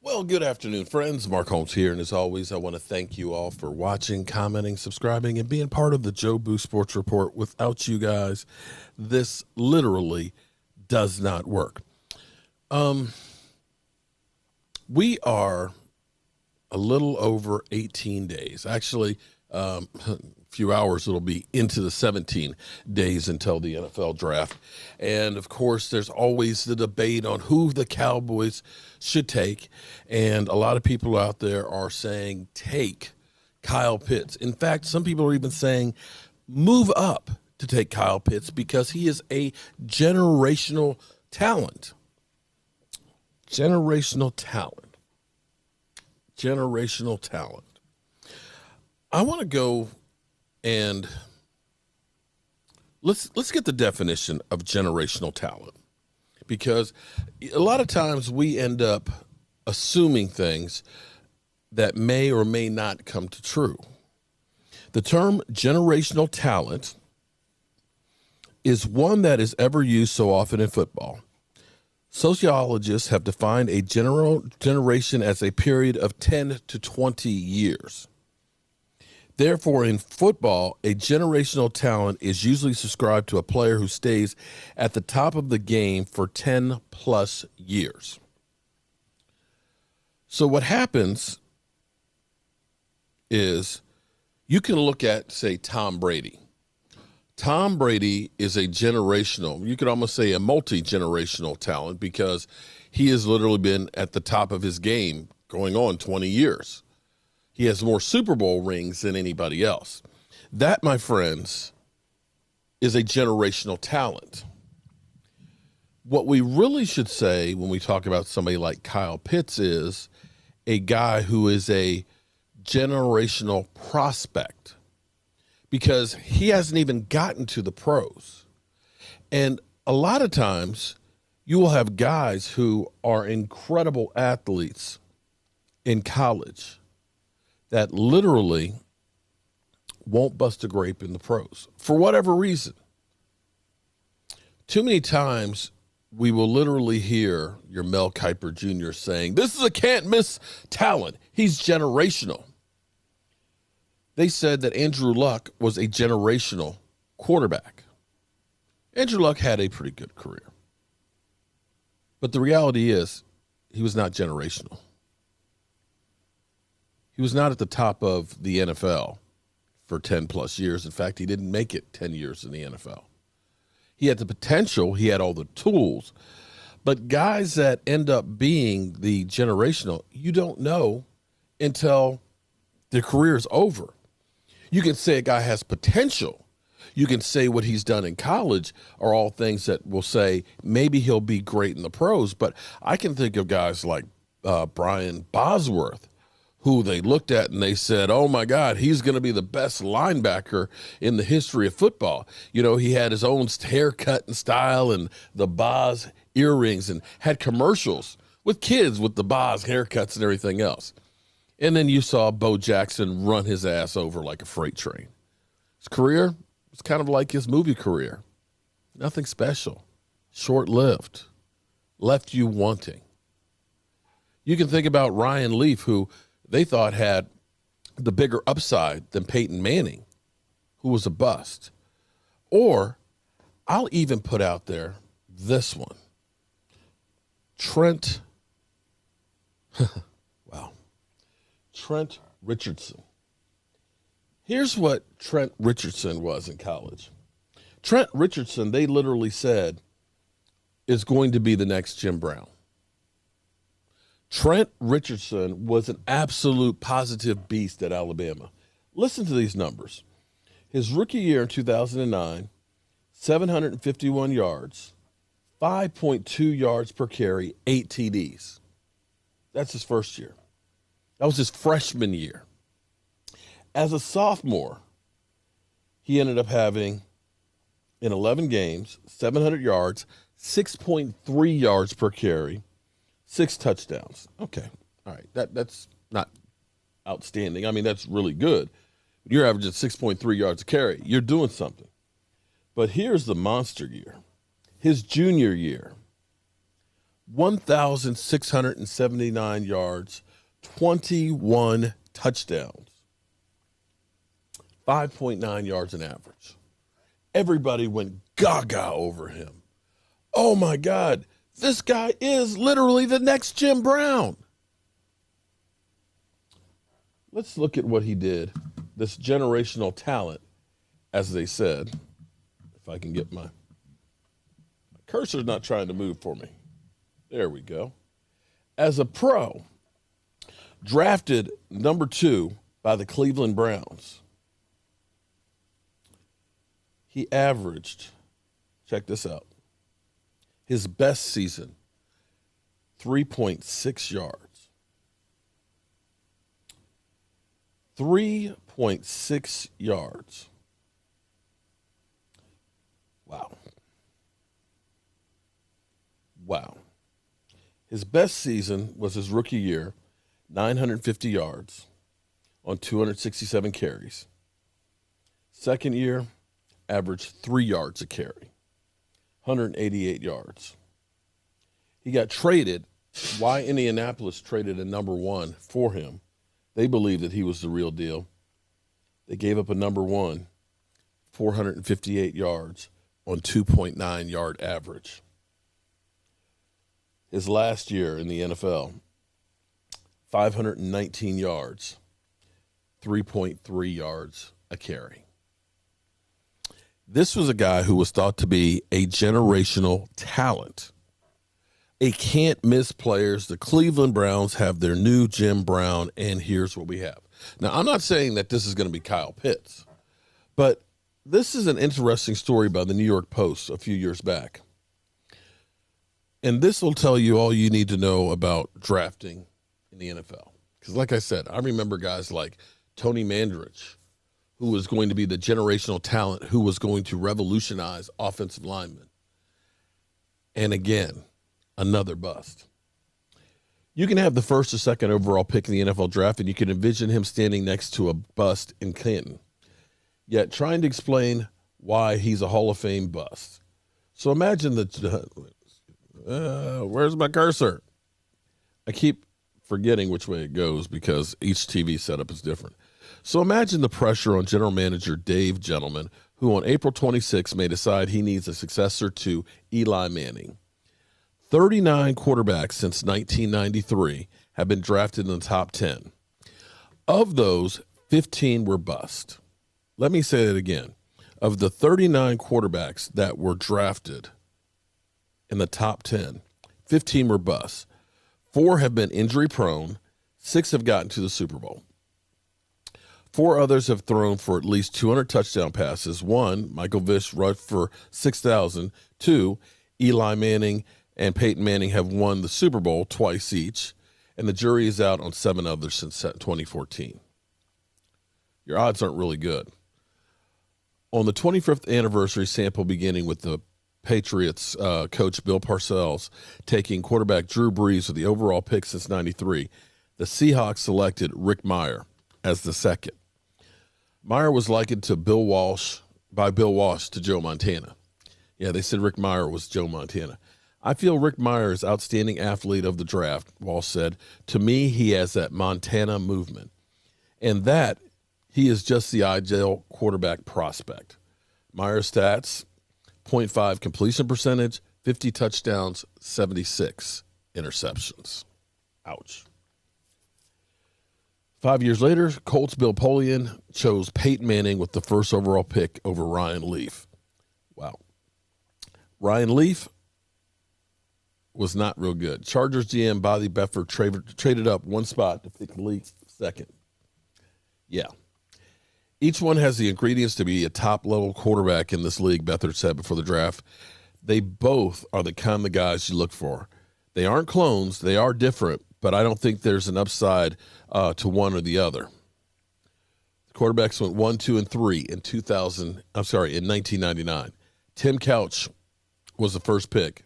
Well, good afternoon, friends. Mark Holmes here, and as always, I want to thank you all for watching, commenting, subscribing, and being part of the Jobu Sports Report. Without you guys, this literally does not work. We are a little over 18 days. Actually, a few hours, it'll be into the 17 days until the NFL draft. And of course, there's always the debate on who the Cowboys should take. And a lot of people out there are saying, take Kyle Pitts. In fact, some people are even saying, move up to take Kyle Pitts because he is a generational talent. Generational talent. Generational talent. I want to go and let's get the definition of generational talent, because a lot of times we end up assuming things that may or may not come to true. The term generational talent is one that is ever used so often in football. Sociologists have defined a generation as a period of 10 to 20 years. Therefore, in football, a generational talent is usually subscribed to a player who stays at the top of the game for 10 plus years. So what happens is you can look at, say, Tom Brady. Tom Brady is a generational, you could almost say a multi-generational talent, because he has literally been at the top of his game going on 20 years. He has more Super Bowl rings than anybody else. That, my friends, is a generational talent. What we really should say when we talk about somebody like Kyle Pitts is a guy who is a generational prospect, because he hasn't even gotten to the pros. And a lot of times you will have guys who are incredible athletes in college that literally won't bust a grape in the pros for whatever reason. Too many times we will literally hear your Mel Kiper Jr. saying, this is a can't miss talent. He's generational. They said that Andrew Luck was a generational quarterback. Andrew Luck had a pretty good career. But the reality is he was not generational. He was not at the top of the NFL for 10 plus years. In fact, he didn't make it 10 years in the NFL. He had the potential. He had all the tools. But guys that end up being the generational, you don't know until their career is over. You can say a guy has potential. You can say what he's done in college are all things that will say maybe he'll be great in the pros. But I can think of guys like Brian Bosworth, who they looked at and they said, oh, my God, he's going to be the best linebacker in the history of football. You know, he had his own haircut and style and the Boz earrings and had commercials with kids with the Boz haircuts and everything else. And then you saw Bo Jackson run his ass over like a freight train. His career was kind of like his movie career. Nothing special. Short-lived. Left you wanting. You can think about Ryan Leaf, who they thought had the bigger upside than Peyton Manning, who was a bust. Or I'll even put out there this one. Trent Richardson. Here's what Trent Richardson was in college. Trent Richardson, they literally said, is going to be the next Jim Brown. Trent Richardson was an absolute positive beast at Alabama. Listen to these numbers. His rookie year in 2009, 751 yards, 5.2 yards per carry, 8 TDs. That's his first year. That was his freshman year. As a sophomore, he ended up having, in 11 games, 700 yards, 6.3 yards per carry, 6 touchdowns. Okay, all right, that's not outstanding. I mean, that's really good. You're averaging 6.3 yards a carry. You're doing something. But here's the monster year. His junior year, 1,679 yards, 21 touchdowns, 5.9 yards an average. Everybody went gaga over him. Oh, my God. This guy is literally the next Jim Brown. Let's look at what he did. This generational talent, as they said. If I can get my cursor's not trying to move for me. There we go. As a pro, drafted number 2 by the Cleveland Browns, he averaged, check this out, his best season, 3.6 yards. 3.6 yards. Wow. Wow. His best season was his rookie year, 950 yards on 267 carries. Second year, averaged 3 yards a carry, 188 yards. He got traded. Why Indianapolis traded a number 1 for him? They believed that he was the real deal. They gave up a number 1, 458 yards on 2.9 yard average. His last year in the NFL, 519 yards, 3.3 yards a carry. This was a guy who was thought to be a generational talent, a can't-miss players. The Cleveland Browns have their new Jim Brown, and here's what we have. Now, I'm not saying that this is going to be Kyle Pitts, but this is an interesting story by the New York Post a few years back. And this will tell you all you need to know about drafting in the NFL. Because like I said, I remember guys like Tony Mandarich, who was going to be the generational talent, who was going to revolutionize offensive linemen. And again, another bust. You can have the first or second overall pick in the NFL draft, and you can envision him standing next to a bust in Canton, yet trying to explain why he's a Hall of Fame bust. So imagine where's my cursor? I keep forgetting which way it goes because each TV setup is different. So imagine the pressure on general manager Dave Gettleman, who on April 26 may decide he needs a successor to Eli Manning. 39 quarterbacks since 1993 have been drafted in the top 10. Of those, 15 were bust. Let me say that again. Of the 39 quarterbacks that were drafted in the top 10, 15 were bust. 4 have been injury prone. 6 have gotten to the Super Bowl. 4 others have thrown for at least 200 touchdown passes. 1, Michael Vick rushed for 6,000. 2, Eli Manning and Peyton Manning have won the Super Bowl twice each. And the jury is out on 7 others since 2014. Your odds aren't really good. On the 25th anniversary sample beginning with the Patriots coach Bill Parcells taking quarterback Drew Brees with the overall pick since 93, the Seahawks selected Rick Mirer as the second. Mirer was likened to Bill Walsh to Joe Montana. Yeah, they said Rick Mirer was Joe Montana. I feel Rick Mirer is outstanding athlete of the draft, Walsh said. To me, he has that Montana movement. And that he is just the ideal quarterback prospect. Meyer's stats, 0.5 completion percentage, 50 touchdowns, 76 interceptions. Ouch. 5 years later, Colts Bill Polian chose Peyton Manning with the first overall pick over Ryan Leaf. Wow. Ryan Leaf was not real good. Chargers GM Bobby Beffert traded up one spot to pick Leaf second. Yeah. Each one has the ingredients to be a top-level quarterback in this league, Bethard said before the draft. They both are the kind of guys you look for. They aren't clones. They are different, but I don't think there's an upside to one or the other. The quarterbacks went 1, 2, and 3 in 1999. Tim Couch was the first pick.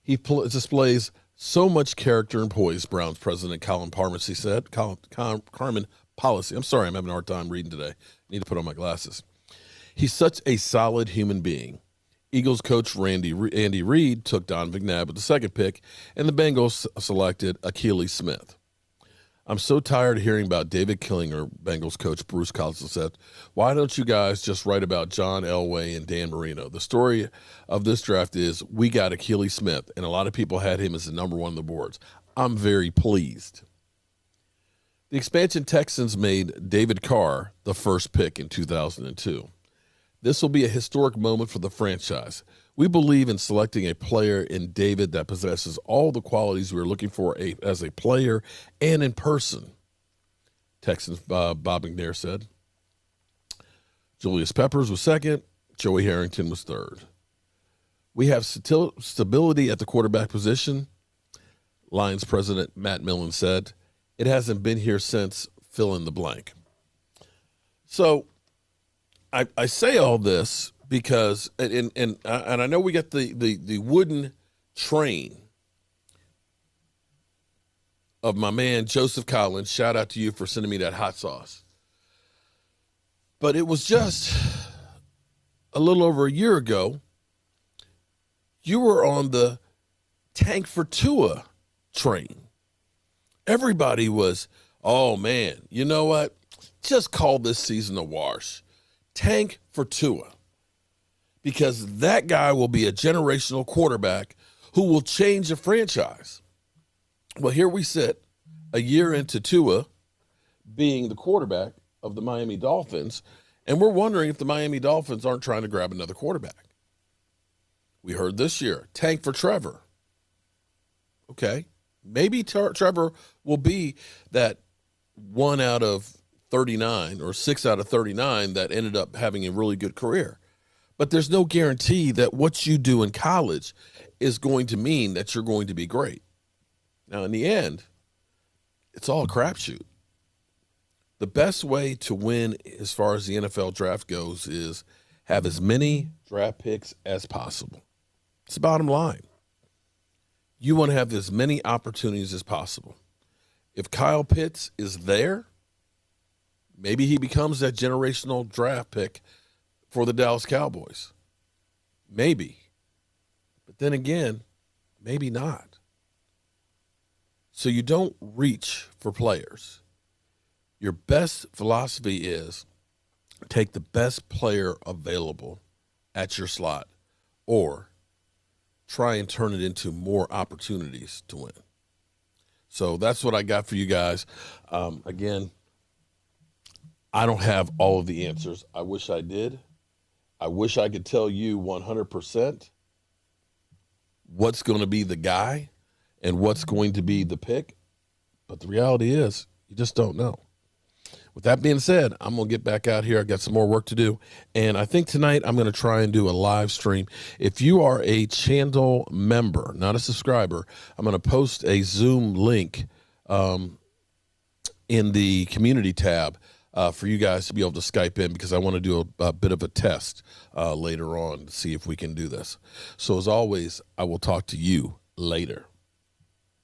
He displays so much character and poise, Browns president Colin Parmacy said. Carmen Policy. I'm sorry, I'm having a hard time reading today. I need to put on my glasses. He's such a solid human being. Eagles coach Andy Reid took Don McNabb with the second pick, and the Bengals selected Akili Smith. I'm so tired of hearing about David Killinger, Bengals coach Bruce Colson said. Why don't you guys just write about John Elway and Dan Marino? The story of this draft is we got Akili Smith, and a lot of people had him as the number one on the boards. I'm very pleased. The expansion Texans made David Carr the first pick in 2002. This will be a historic moment for the franchise. We believe in selecting a player in David that possesses all the qualities we're looking for as a player and in person, Texans Bob McNair said. Julius Peppers was second. Joey Harrington was third. We have stability at the quarterback position, Lions president Matt Millen said. It hasn't been here since fill in the blank. So I say all this because, and I know we got the wooden train of my man Joseph Collins. Shout out to you for sending me that hot sauce. But it was just a little over a year ago, you were on the tank for Tua train. Everybody was, oh man, you know what? Just call this season a wash. Tank for Tua. Because that guy will be a generational quarterback who will change the franchise. Well, here we sit, a year into Tua being the quarterback of the Miami Dolphins, and we're wondering if the Miami Dolphins aren't trying to grab another quarterback. We heard this year, tank for Trevor. Okay, maybe Trevor will be that 1 out of 39 or 6 out of 39 that ended up having a really good career. But there's no guarantee that what you do in college is going to mean that you're going to be great. Now, in the end, it's all a crapshoot. The best way to win as far as the NFL draft goes is have as many draft picks as possible. It's the bottom line. You want to have as many opportunities as possible. If Kyle Pitts is there, maybe he becomes that generational draft pick for the Dallas Cowboys. Maybe. But then again, maybe not. So you don't reach for players. Your best philosophy is take the best player available at your slot or try and turn it into more opportunities to win. So that's what I got for you guys. Again, I don't have all of the answers. I wish I did. I wish I could tell you 100% what's going to be the guy and what's going to be the pick. But the reality is you just don't know. With that being said, I'm going to get back out here. I got some more work to do. And I think tonight I'm going to try and do a live stream. If you are a channel member, not a subscriber, I'm going to post a Zoom link in the community tab for you guys to be able to Skype in because I want to do a bit of a test later on to see if we can do this. So as always, I will talk to you later.